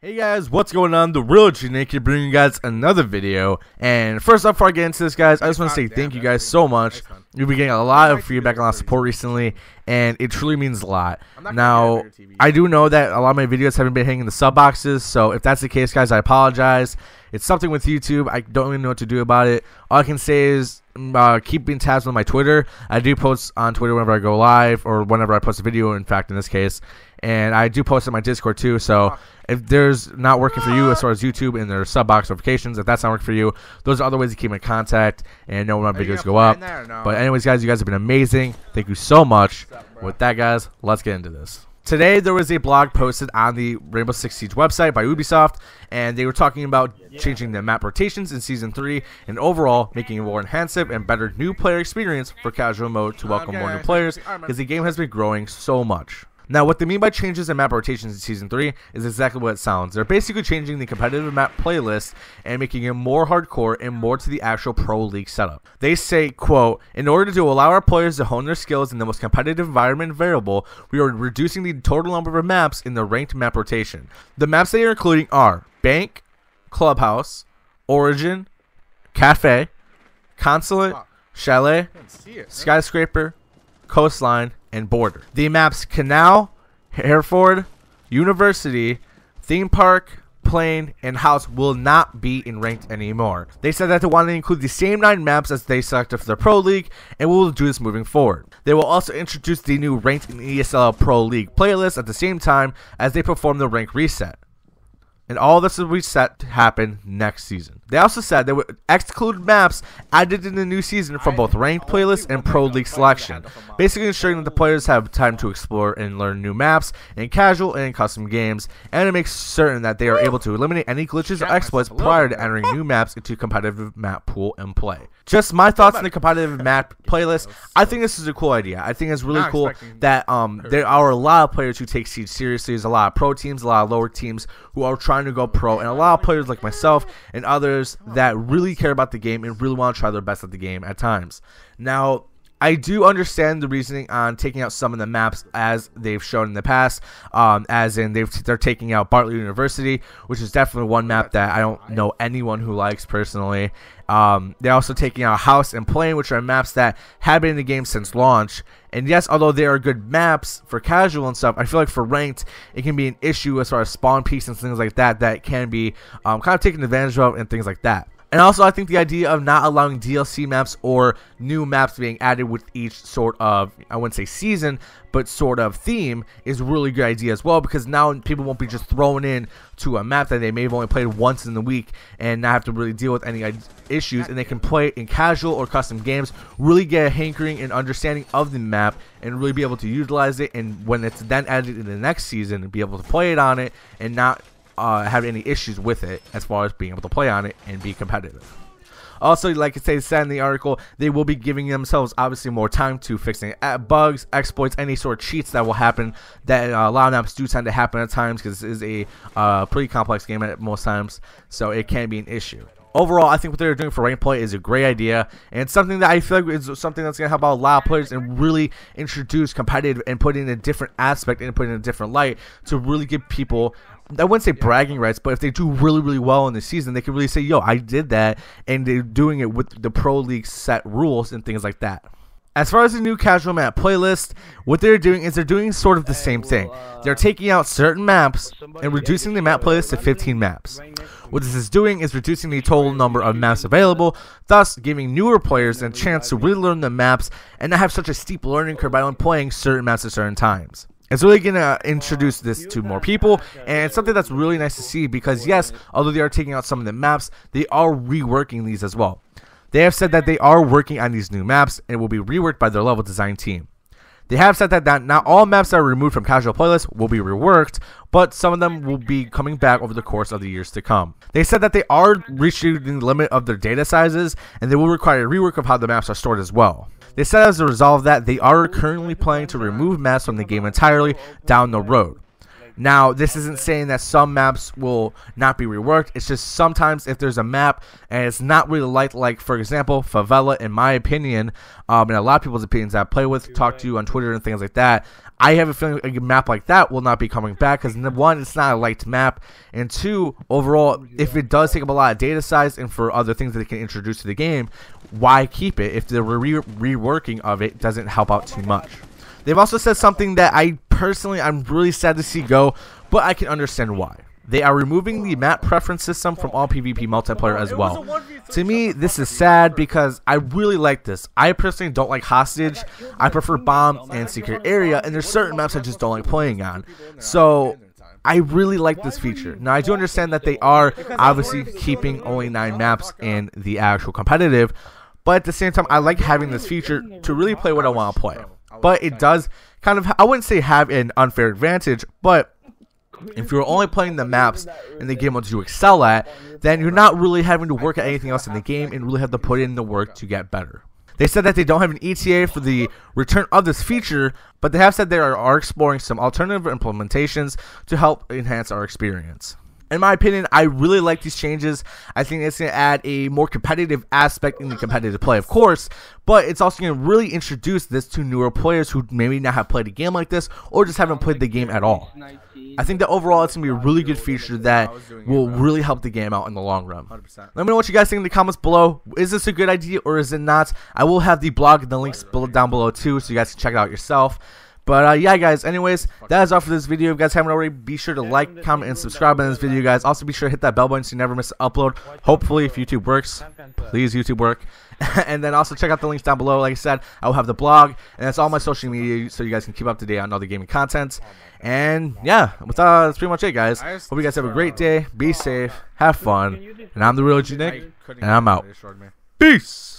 Hey guys, what's going on? TheRealOGnick here, bringing you guys another video. And first up, before I get into this, guys, I just want to say thank you guys so much. We've been getting a lot of feedback and a lot of support recently, and it truly means a lot. Now, I do know that a lot of my videos haven't been hitting the sub boxes, so if that's the case, guys, I apologize. It's something with YouTube. I don't really know what to do about it. All I can say is keep in tabs with my Twitter. I do post on Twitter whenever I go live or whenever I post a video, in fact, in this case. And I do post on my Discord too, so if there's not working for you as far as YouTube and their sub box notifications, if that's not working for you, those are other ways to keep in contact and know when my videos go up. But anyways, guys, you guys have been amazing. Thank you so much. With that, guys, let's get into this. Today, there was a blog posted on the Rainbow Six Siege website by Ubisoft, and they were talking about changing the map rotations in Season 3 and overall making a more enhanced and better new player experience for casual mode to welcome more new players, because the game has been growing so much. Now, what they mean by changes in map rotations in Season 3 is exactly what it sounds. They're basically changing the competitive map playlist and making it more hardcore and more to the actual Pro League setup. They say, quote, "In order to allow our players to hone their skills in the most competitive environment available, we are reducing the total number of maps in the ranked map rotation. The maps they are including are Bank, Clubhouse, Origin, Cafe, Consulate, Chalet, Skyscraper, Coastline, and Border. The maps Canal, Hereford, University, Theme Park, Plain, and House will not be in ranked anymore. They said that they want to include the same 9 maps as they selected for the Pro League, and we will do this moving forward. They will also introduce the new ranked and ESL Pro League playlist at the same time as they perform the rank reset. And all this will be set to happen next season." They also said they would exclude maps added in the new season from both ranked playlists and Pro League selection, basically ensuring that the players have time to explore and learn new maps in casual and custom games, and it makes certain that they are able to eliminate any glitches or exploits prior to entering new maps into competitive map pool and play. Just my thoughts on the competitive map playlist. I think this is a cool idea. I think it's really cool that there are a lot of players who take Siege seriously. There's a lot of pro teams, a lot of lower teams who are trying to go pro, and a lot of players like myself and others that really care about the game and really want to try their best at the game at times. Now, I do understand the reasoning on taking out some of the maps as they've shown in the past, as in they're taking out Bartlett University, which is definitely one map that I don't know anyone who likes personally. They're also taking out House and Plain, which are maps that have been in the game since launch. And yes, although they are good maps for casual and stuff, I feel like for ranked, it can be an issue as far as spawn peaks and things like that that can be kind of taken advantage of and things like that. And also, I think the idea of not allowing DLC maps or new maps being added with each sort of, I wouldn't say season, but sort of theme is a really good idea as well, because now people won't be just thrown in to a map that they may have only played once in the week and not have to really deal with any issues, and they can play in casual or custom games, really get a hankering and understanding of the map, and really be able to utilize it, and when it's then added in the next season, be able to play it on it and not have any issues with it as far as being able to play on it and be competitive. Also, like it said in the article, they will be giving themselves obviously more time to fixing bugs, exploits, any sort of cheats that will happen, that a lot of maps do tend to happen at times, because this is a pretty complex game at most times, so it can be an issue. Overall, I think what they're doing for ranked play is a great idea, and it's something that I feel like is something that's going to help out a lot of players and really introduce competitive and put in a different aspect and put in a different light to really give people, I wouldn't say bragging rights, but if they do really, really well in the season, they can really say, yo, I did that, and they're doing it with the Pro League set rules and things like that. As far as the new casual map playlist, what they're doing is they're doing sort of the same thing. They're taking out certain maps and reducing the map playlist to 15 maps. What this is doing is reducing the total number of maps available, thus giving newer players a chance to really learn the maps and not have such a steep learning curve by only playing certain maps at certain times. It's really going to introduce this to more people, and it's something that's really nice to see, because yes, although they are taking out some of the maps, they are reworking these as well. They have said that they are working on these new maps and will be reworked by their level design team. They have said that not all maps that are removed from casual playlists will be reworked, but some of them will be coming back over the course of the years to come. They said that they are reaching the limit of their data sizes, and they will require a rework of how the maps are stored as well. They said as a result of that, they are currently planning to remove maps from the game entirely down the road. Now, this isn't saying that some maps will not be reworked. It's just sometimes if there's a map and it's not really liked, like for example, Favela, in my opinion, and a lot of people's opinions that I play with, talk to on Twitter and things like that, I have a feeling a map like that will not be coming back because, one, it's not a liked map, and two, overall, if it does take up a lot of data size and for other things that they can introduce to the game, why keep it if the reworking of it doesn't help out too much? They've also said something that I'm really sad to see go, but I can understand why. They are removing the map preference system from all PvP multiplayer as well. To me, this is sad because I really like this. I personally don't like Hostage. I prefer Bomb and Secret Area, and there's certain maps I just don't like playing on. So I really like this feature. Now, I do understand that they are obviously keeping only 9 maps in the actual competitive, but at the same time, I like having this feature to really play what I want to play. But it does kind of, I wouldn't say have an unfair advantage, but if you're only playing the maps in the game that you excel at, then you're not really having to work at anything else in the game and really have to put in the work to get better. They said that they don't have an ETA for the return of this feature, but they have said they are exploring some alternative implementations to help enhance our experience. In my opinion, I really like these changes. I think it's going to add a more competitive aspect in the competitive play, of course, but it's also going to really introduce this to newer players who maybe not have played a game like this or just haven't played the game at all. I think that overall it's going to be a really good feature that will really help the game out in the long run. Let me know what you guys think in the comments below. Is this a good idea or is it not? I will have the blog and the links down below too, so you guys can check it out yourself. But yeah, guys, anyways, that is all for this video. If you guys haven't already, be sure to like, comment, and subscribe on this video, guys. Also, be sure to hit that bell button so you never miss an upload. Hopefully, if YouTube works, please YouTube work. And then also check out the links down below. Like I said, I will have the blog, and that's all my social media, so you guys can keep up to date on all the gaming content. And yeah, that's pretty much it, guys. Hope you guys have a great day. Be safe, have fun, and I'm TheRealOGnick, and I'm out. Peace.